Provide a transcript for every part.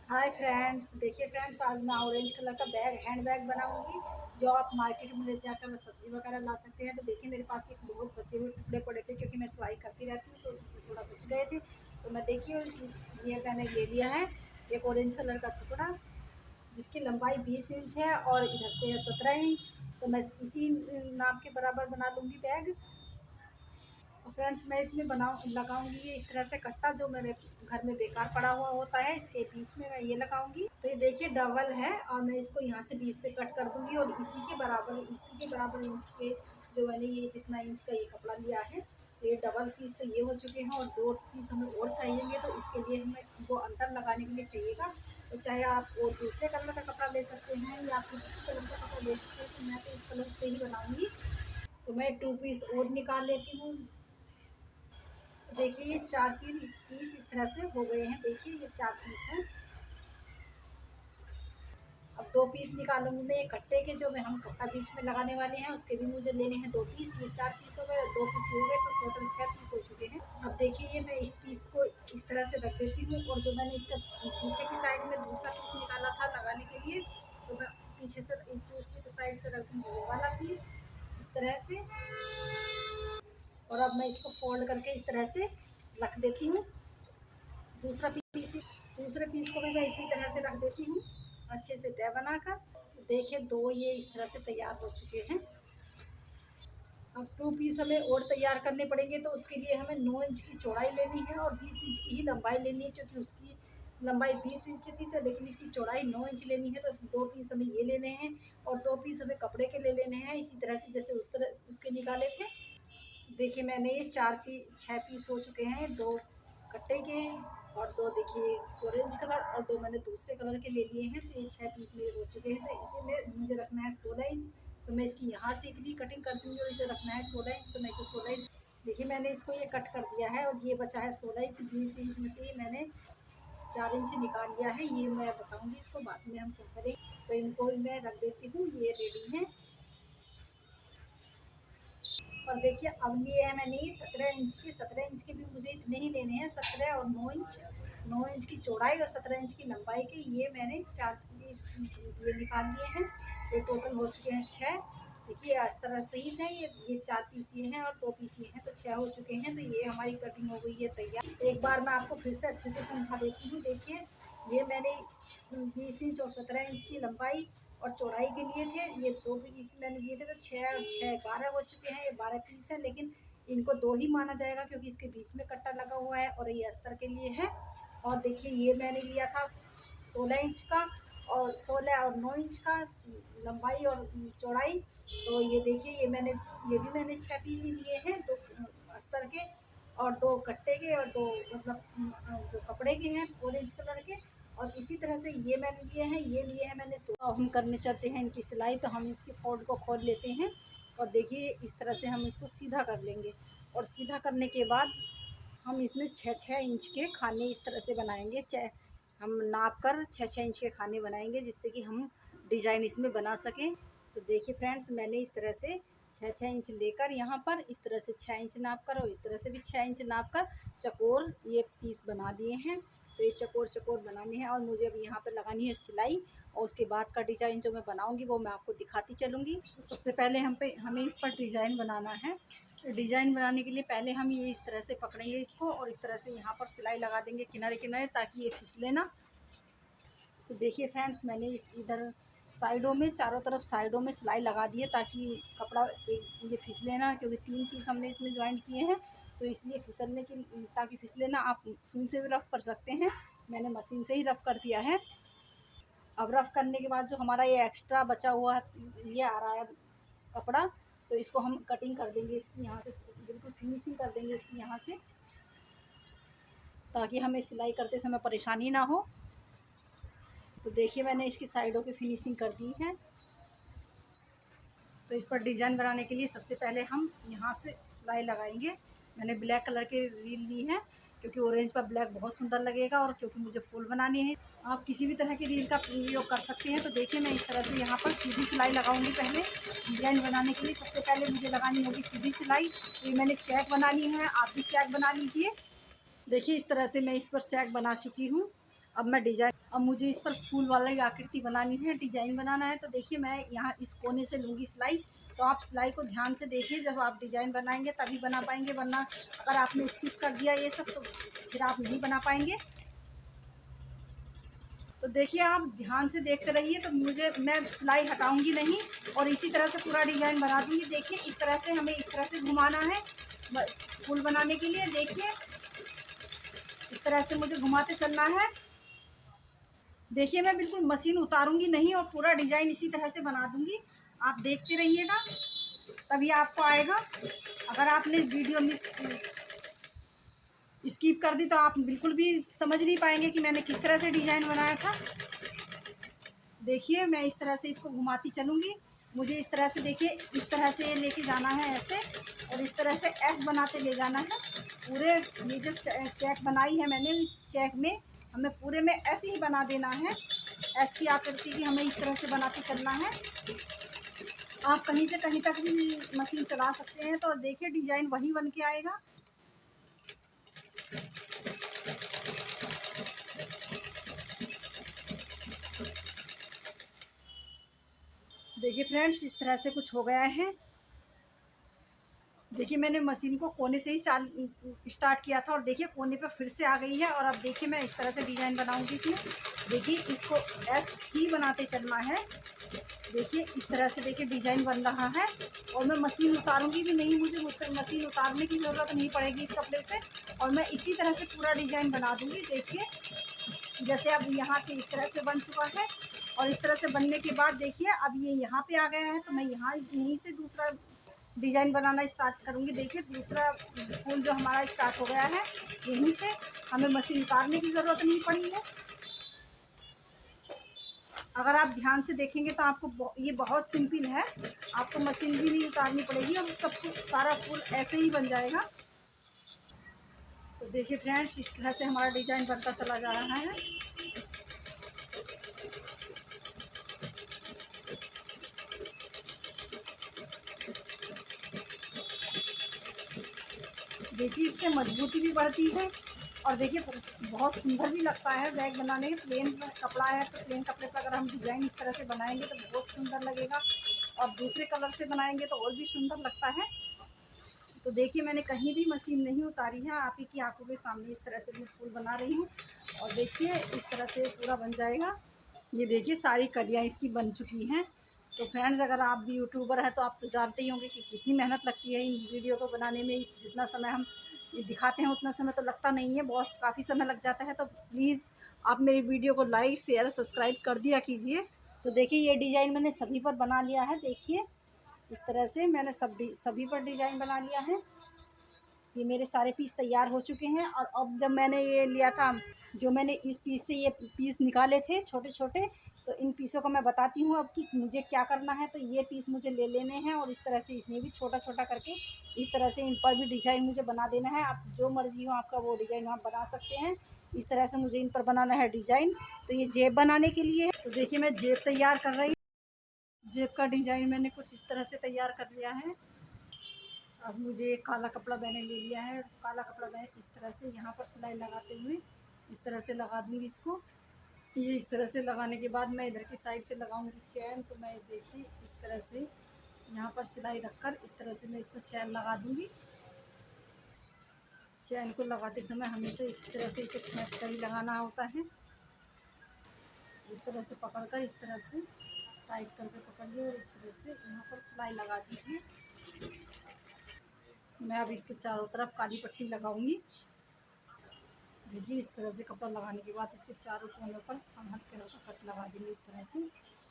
Hi friends, देखिए friends, आज मैं ऑरेंज कलर का हैंड बैग बनाऊंगी जो आप मार्केट में ले जाकर सब्जी वगैरह ला सकते हैं। तो देखिए मेरे पास एक बहुत बचे हुए टुकड़े पड़े थे क्योंकि मैं सिलाई करती रहती हूँ तो उससे थोड़ा बच गए थे। तो मैं देखिए ये मैंने ले लिया है एक ऑरेंज कलर का टुकड़ा जिसकी लंबाई 20 इंच है और इधर से है 17 इंच। तो मैं इसी नाप के बराबर बना लूँगी बैग। तो फ्रेंड्स मैं इसमें लगाऊंगी ये इस तरह से कट्टा जो मेरे घर में बेकार पड़ा हुआ होता है, इसके बीच में मैं ये लगाऊंगी। तो ये देखिए डबल है और मैं इसको यहाँ से बीच से कट कर दूंगी और इसी के बराबर इंच के जो मैंने ये जितना इंच का ये कपड़ा लिया है, तो ये डबल पीस तो ये हो चुके हैं और 2 पीस हमें और चाहिएंगे। तो इसके लिए हमें वो अंतर लगाने के लिए चाहिएगा। तो चाहे आप और दूसरे कलर का कपड़ा ले सकते हैं या फिर किसी कलर का कपड़ा ले सकते हैं। तो मैं तो इस कलर से ही बनाऊंगी। तो मैं 2 पीस और निकाल लेती हूँ। देखिए ये 4 पीस इस तरह से हो गए हैं। देखिए ये 4 पीस हैं। अब 2 पीस निकालूंगी मैं ये कट्टे के जो मैं हम कट्टा बीच में लगाने वाले हैं, उसके भी मुझे लेने हैं 2 पीस। ये 4 पीस हो गए और 2 पीस हो गए, तो टोटल 6 पीस हो चुके हैं। अब देखिए ये मैं इस पीस को इस तरह से रख देती हूँ और जो मैंने इसका पीछे की साइड में दूसरा पीस निकाला था लगाने के लिए, तो मैं पीछे से दूसरी साइड से रख दूँगी वो वाला पीस इस तरह से। और अब मैं इसको फोल्ड करके इस तरह से रख देती हूँ। दूसरा पीस दूसरे पीस को भी मैं इसी तरह से रख देती हूँ अच्छे से तय बनाकर। तो देखिए 2 ये इस तरह से तैयार हो चुके हैं। अब 2 पीस हमें और तैयार करने पड़ेंगे, तो उसके लिए हमें 9 इंच की चौड़ाई लेनी है और 20 इंच की ही लंबाई लेनी है, क्योंकि उसकी लंबाई 20 इंच थी तो लेकिन इसकी चौड़ाई 9 इंच लेनी है। तो 2 पीस हमें ये लेने हैं और 2 पीस हमें कपड़े के ले लेने हैं इसी तरह से जैसे उस तरह उसके निकाले थे। देखिए मैंने ये 6 पीस हो चुके हैं, 2 कट्टे के और 2 देखिए ऑरेंज कलर और 2 मैंने दूसरे कलर के ले लिए हैं। तो ये 6 पीस मेरे हो चुके हैं। तो इसी में मुझे रखना है 16 इंच। तो मैं इसकी यहाँ से इतनी कटिंग कर दूँगी और इसे रखना है 16 इंच। तो मैं इसे 16 इंच देखिए मैंने इसको ये कट कर दिया है और ये बचा है 16 इंच। 20 इंच में से ये मैंने 4 इंच निकाल लिया है। ये मैं बताऊँगी इसको बाद में हम क्या करें। तो इनको मैं रख देती हूँ, ये रेडी है। और देखिए अब लिए हैं मैंने 17 इंच के भी मुझे इतने ही लेने हैं। 17 और 9 इंच की चौड़ाई और 17 इंच की लंबाई के ये मैंने 4 पीस ये निकाल लिए हैं। ये टोटल हो चुके हैं 6। देखिए इस तरह से ही है। ये 4 पीस ये हैं और 2 पीस ये हैं, तो 6 हो चुके हैं। तो ये हमारी कटिंग हो गई है तैयार। एक बार मैं आपको फिर से अच्छे से समझा देती हूँ। देखिए ये मैंने 20 इंच और 17 इंच की लंबाई और चौड़ाई के लिए थे। ये 2 पीस मैंने लिए थे, तो 6 और 6 12 हो चुके हैं। ये 12 पीस है, लेकिन इनको 2 ही माना जाएगा क्योंकि इसके बीच में कट्टा लगा हुआ है और ये अस्तर के लिए है। और देखिए ये मैंने लिया था 16 इंच का और 16 और 9 इंच का लंबाई और चौड़ाई। तो ये देखिए ये भी मैंने 6 पीस ही लिए हैं, 2 अस्तर के और 2 कट्टे के और 2 मतलब जो कपड़े के हैं ऑरेंज कलर के। और इसी तरह से ये मैंने ये लिए हैं मैंने। अब हम करने चलते हैं इनकी सिलाई। तो हम इसके फोल्ड को खोल लेते हैं और देखिए इस तरह से हम इसको सीधा कर लेंगे। और सीधा करने के बाद हम इसमें 6-6 इंच के खाने इस तरह से बनाएंगे। हम नाप कर 6-6 इंच के खाने बनाएंगे जिससे कि हम डिज़ाइन इसमें बना सकें। तो देखिए फ्रेंड्स मैंने इस तरह से 6-6 इंच लेकर यहाँ पर इस तरह से 6 इंच नाप कर और इस तरह से भी 6 इंच नाप कर चकोर ये पीस बना दिए हैं। तो ये चकोर चकोर बनाने हैं और मुझे अब यहाँ पर लगानी है सिलाई। और उसके बाद का डिज़ाइन जो मैं बनाऊँगी वो मैं आपको दिखाती चलूँगी। तो सबसे पहले हमें इस पर डिज़ाइन बनाना है। डिज़ाइन बनाने के लिए पहले हम ये इस तरह से पकड़ेंगे इसको और इस तरह से यहाँ पर सिलाई लगा देंगे किनारे किनारे, ताकि ये फिसले ना। तो देखिए फ्रेंड्स मैंने इधर साइडों में चारों तरफ साइडों में सिलाई लगा दी है ताकि कपड़ा ये फिसले ना, क्योंकि 3 पीस हमने इसमें ज्वाइंट किए हैं। तो इसलिए फिसलने की ताकि फिसले ना। आप सुई से भी रफ़ कर सकते हैं, मैंने मशीन से ही रफ़ कर दिया है। अब रफ़ करने के बाद जो हमारा ये एक्स्ट्रा बचा हुआ है ये आ रहा है कपड़ा, तो इसको हम कटिंग कर देंगे इसकी यहाँ से, बिल्कुल फिनिशिंग कर देंगे इसकी यहाँ से, ताकि हमें सिलाई करते समय परेशानी ना हो। तो देखिए मैंने इसकी साइडों की फिनिशिंग कर दी है। तो इस पर डिज़ाइन बनाने के लिए सबसे पहले हम यहाँ से सिलाई लगाएंगे। मैंने ब्लैक कलर की रील ली है क्योंकि ऑरेंज पर ब्लैक बहुत सुंदर लगेगा और क्योंकि मुझे फूल बनाने हैं। आप किसी भी तरह की रील का प्रयोग कर सकते हैं। तो देखिए मैं इस तरह से यहाँ पर सीधी सिलाई लगाऊंगी। पहले डिज़ाइन बनाने के लिए सबसे पहले मुझे लगानी होगी सीधी सिलाई। तो ये मैंने चेक बनानी है, आप भी चेक बना लीजिए। देखिए इस तरह से मैं इस पर चेक बना चुकी हूँ। अब मैं डिजाइन, अब मुझे इस पर फूल वाली आकृति बनानी है, डिजाइन बनाना है। तो देखिए मैं यहाँ इस कोने से लूँगी सिलाई। तो आप सिलाई को ध्यान से देखिए, जब आप डिजाइन बनाएंगे तभी बना पाएंगे, वरना अगर आपने स्किप कर दिया ये सब तो फिर आप नहीं बना पाएंगे। तो देखिए आप ध्यान से देखते रहिए। तो मैं सिलाई हटाऊंगी नहीं और इसी तरह से पूरा डिजाइन बना दूंगी। देखिए इस तरह से हमें इस तरह से घुमाना है फूल बनाने के लिए। देखिए इस तरह से मुझे घुमाते चलना है। देखिए मैं बिल्कुल मशीन उतारूंगी नहीं और पूरा डिजाइन इसी तरह से बना दूंगी। आप देखते रहिएगा तभी आपको आएगा। अगर आपने वीडियो मिस स्किप कर दी तो आप बिल्कुल भी समझ नहीं पाएंगे कि मैंने किस तरह से डिजाइन बनाया था। देखिए मैं इस तरह से इसको घुमाती चलूँगी। मुझे इस तरह से देखिए इस तरह से लेके जाना है ऐसे, और इस तरह से एस बनाते ले जाना है। पूरे ये जो चेक बनाई है मैंने, इस चेक में हमें पूरे में ऐसे ही बना देना है। एस की आकृति की हमें इस तरह से बनाते चलना है। आप कहीं से कहीं तक भी मशीन चला सकते हैं। तो देखिए डिजाइन वही बन के आएगा। देखिए फ्रेंड्स इस तरह से कुछ हो गया है। देखिए मैंने मशीन को कोने से ही स्टार्ट किया था और देखिए कोने पे फिर से आ गई है। और अब देखिए मैं इस तरह से डिज़ाइन बनाऊंगी इसमें। देखिए इसको एस ही बनाते चलना है। देखिए इस तरह से देखिए डिज़ाइन बन रहा है। और मैं मशीन उतारूंगी भी नहीं, मुझे मशीन उतारने की ज़रूरत नहीं पड़ेगी इस कपड़े से। और मैं इसी तरह से पूरा डिज़ाइन बना दूँगी। देखिए जैसे अब यहाँ से इस तरह से बन चुका है और इस तरह से बनने के बाद देखिए अब ये यहाँ पे आ गया है। तो मैं यहाँ यहीं से दूसरा डिज़ाइन बनाना स्टार्ट करूँगी। देखिए दूसरा फूल जो हमारा स्टार्ट हो गया है, यहीं से हमें मशीन उतारने की ज़रूरत नहीं पड़ी है। अगर आप ध्यान से देखेंगे तो आपको ये बहुत सिंपल है, आपको मशीन भी नहीं उतारनी पड़ेगी और सब कुछ सारा फूल ऐसे ही बन जाएगा। तो देखिए फ्रेंड्स इस तरह से हमारा डिज़ाइन बनता चला जा रहा है। देखिए इससे मजबूती भी बढ़ती है और देखिए बहुत सुंदर भी लगता है बैग बनाने में। प्लेन कपड़ा है तो प्लेन कपड़े पर अगर हम डिज़ाइन इस तरह से बनाएंगे तो बहुत सुंदर लगेगा, और दूसरे कलर से बनाएंगे तो और भी सुंदर लगता है। तो देखिए मैंने कहीं भी मशीन नहीं उतारी है, आप ही की आंखों के सामने इस तरह से मैं फूल बना रही हूँ। और देखिए इस तरह से पूरा बन जाएगा। ये देखिए सारी कलियाँ इसकी बन चुकी हैं। तो फ्रेंड्स अगर आप भी यूट्यूबर हैं तो आप तो जानते ही होंगे कि कितनी मेहनत लगती है इन वीडियो को बनाने में। जितना समय हम दिखाते हैं उतना समय तो लगता नहीं है, बहुत काफ़ी समय लग जाता है। तो प्लीज़ आप मेरी वीडियो को लाइक शेयर सब्सक्राइब कर दिया कीजिए। तो देखिए ये डिज़ाइन मैंने सभी पर बना लिया है। देखिए इस तरह से मैंने सभी पर डिज़ाइन बना लिया है। ये मेरे सारे पीस तैयार हो चुके हैं। और अब जब मैंने ये लिया था, जो मैंने इस पीस से ये पीस निकाले थे छोटे छोटे, तो इन पीसों को मैं बताती हूँ अब कि मुझे क्या करना है। तो ये पीस मुझे ले लेने हैं और इस तरह से इसमें भी छोटा छोटा करके इस तरह से इन पर भी डिज़ाइन मुझे बना देना है। आप जो मर्जी हो आपका वो डिज़ाइन आप बना सकते हैं। इस तरह से मुझे इन पर बनाना है डिज़ाइन। तो ये जेब बनाने के लिए है। तो देखिए मैं जेब तैयार कर रही हूँ। जेब का डिज़ाइन मैंने कुछ इस तरह से तैयार कर लिया है। अब मुझे काला कपड़ा मैंने ले लिया है। काला कपड़ा मैं इस तरह से यहाँ पर सिलाई लगाते हुए इस तरह से लगा दूँगी इसको। ये इस तरह से लगाने के बाद मैं इधर की साइड से लगाऊंगी चैन। तो मैं देखिए इस तरह से यहाँ पर सिलाई रखकर इस तरह से मैं इस पर चैन लगा दूँगी। चैन को लगाते समय हमेशा इस तरह से इसे खींच कर ही लगाना होता है। इस तरह से पकड़कर इस तरह से टाइट करके पकड़िए और इस तरह से यहाँ पर सिलाई लगा दीजिए। मैं अब इसके चारों तरफ काली पट्टी लगाऊंगी। देखिए इस तरह से कपड़ा लगाने के बाद इसके चारों कोनों पर हम हल्के हल्का कट लगा देंगे इस तरह से।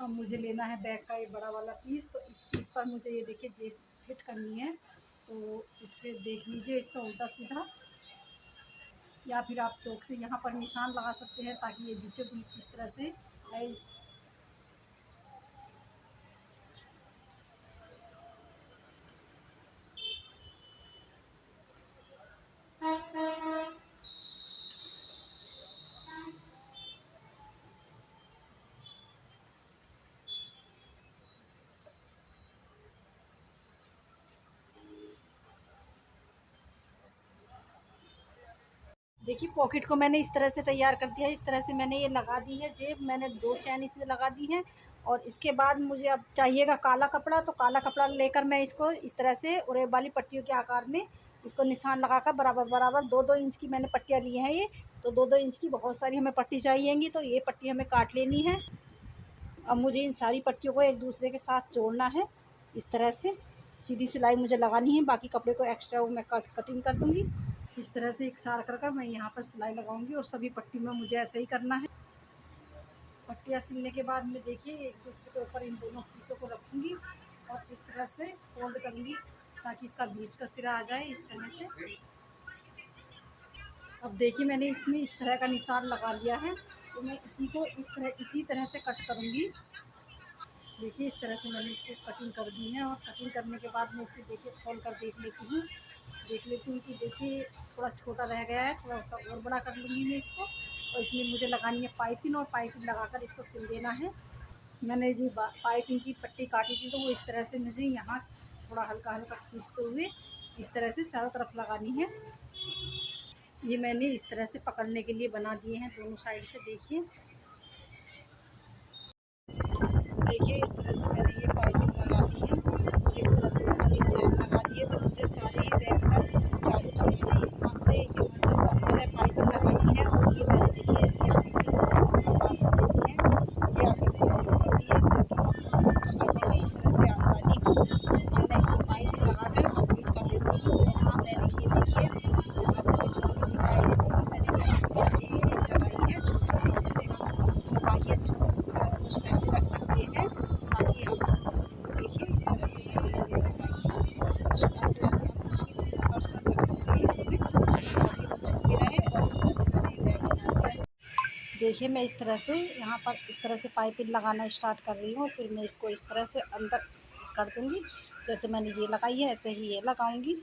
अब मुझे लेना है बैग का एक बड़ा वाला पीस। तो इस पीस पर मुझे ये देखिए जेब फिट करनी है। तो इससे देख लीजिए इसका उल्टा सीधा, या फिर आप चौक से यहाँ पर निशान लगा सकते हैं ताकि ये बीचों बीच इस तरह से आए। देखिए पॉकेट को मैंने इस तरह से तैयार कर दिया है। इस तरह से मैंने ये लगा दी है जेब, मैंने 2 चैन इसमें लगा दी हैं। और इसके बाद मुझे अब चाहिएगा काला कपड़ा, तो काला कपड़ा लेकर मैं इसको इस तरह से उरेब वाली पट्टियों के आकार में इसको निशान लगाकर बराबर-बराबर 2-2 इंच की मैंने पट्टियाँ ली हैं ये। तो 2-2 इंच की बहुत सारी हमें पट्टी चाहिएँगी, तो ये पट्टी हमें काट लेनी है। अब मुझे इन सारी पट्टियों को एक दूसरे के साथ जोड़ना है। इस तरह से सीधी सिलाई मुझे लगानी है, बाकी कपड़े को एक्स्ट्रा वो मैं कटिंग कर दूँगी। इस तरह से इकसार कर कर मैं यहाँ पर सिलाई लगाऊंगी और सभी पट्टी में मुझे ऐसे ही करना है। पट्टियाँ सिलने के बाद में देखिए एक दूसरे के ऊपर इन दोनों पीसों को रखूँगी और इस तरह से फोल्ड करूँगी ताकि इसका बीच का सिरा आ जाए इस तरह से। अब देखिए मैंने इसमें इस तरह का निशान लगा लिया है, तो मैं इसी को इसी तरह से कट करूँगी। देखिए इस तरह से मैंने इसको कटिंग कर दी है और कटिंग करने के बाद मैं इसे देखिए खोल कर देख लेती हूँ कि देखिए थोड़ा छोटा रह गया है, थोड़ा सा और बड़ा कर लूँगी मैं इसको। और इसमें मुझे लगानी है पाइपिंग और पाइपिंग लगाकर इसको सिल देना है। मैंने जो पाइपिंग की पट्टी काटी थी तो वो इस तरह से मुझे यहाँ थोड़ा हल्का हल्का खींचते हुए इस तरह से चारों तरफ लगानी है। ये मैंने इस तरह से पकड़ने के लिए बना दिए हैं दोनों साइड से। देखिए इस तरह से मैंने ये पाइपिंग लगा दी है और इस तरह से मैंने ये चैन लगा दी है। तो मुझे सारे ही बैग पर चारों तरफ से यहाँ से सब मैंने पाइपिंग लगानी है। और ये मैंने देखिए इसकी आकृति को काट देनी है, ये आकृति मैंने कर दी है ताकि करने में इस तरह से आसानी हो। अब मैं इसमें पाइपिंग लगा कर कंप्लीट कर देती हूँ। और हाँ मैंने ये देखिए यहाँ से मैं आपको दिखाई देती हूँ, मैंने यहाँ पर एक चेन लगाई है छोटी सी, जिसमें हम पाइप कुछ पैसे रख सकते हैं। ताकि हम देखिए इस तरह से मैंने ये चेन लगाई है, कुछ ऐसे ऐसे हम कुछ भी चीज़ पर्स रख सकते हैं इसमें ताकि वो छुपी रहे। और इस तरह से मैंने ये बैग बना दिया है। देखिए मैं इस तरह से यहाँ पर इस तरह से पाइपिंग लगाना स्टार्ट कर रही हूँ। फिर मैं इसको इस तरह से अंदर कर दूँगी, जैसे मैंने ये लगाई है ऐसे ही ये लगाऊँगी।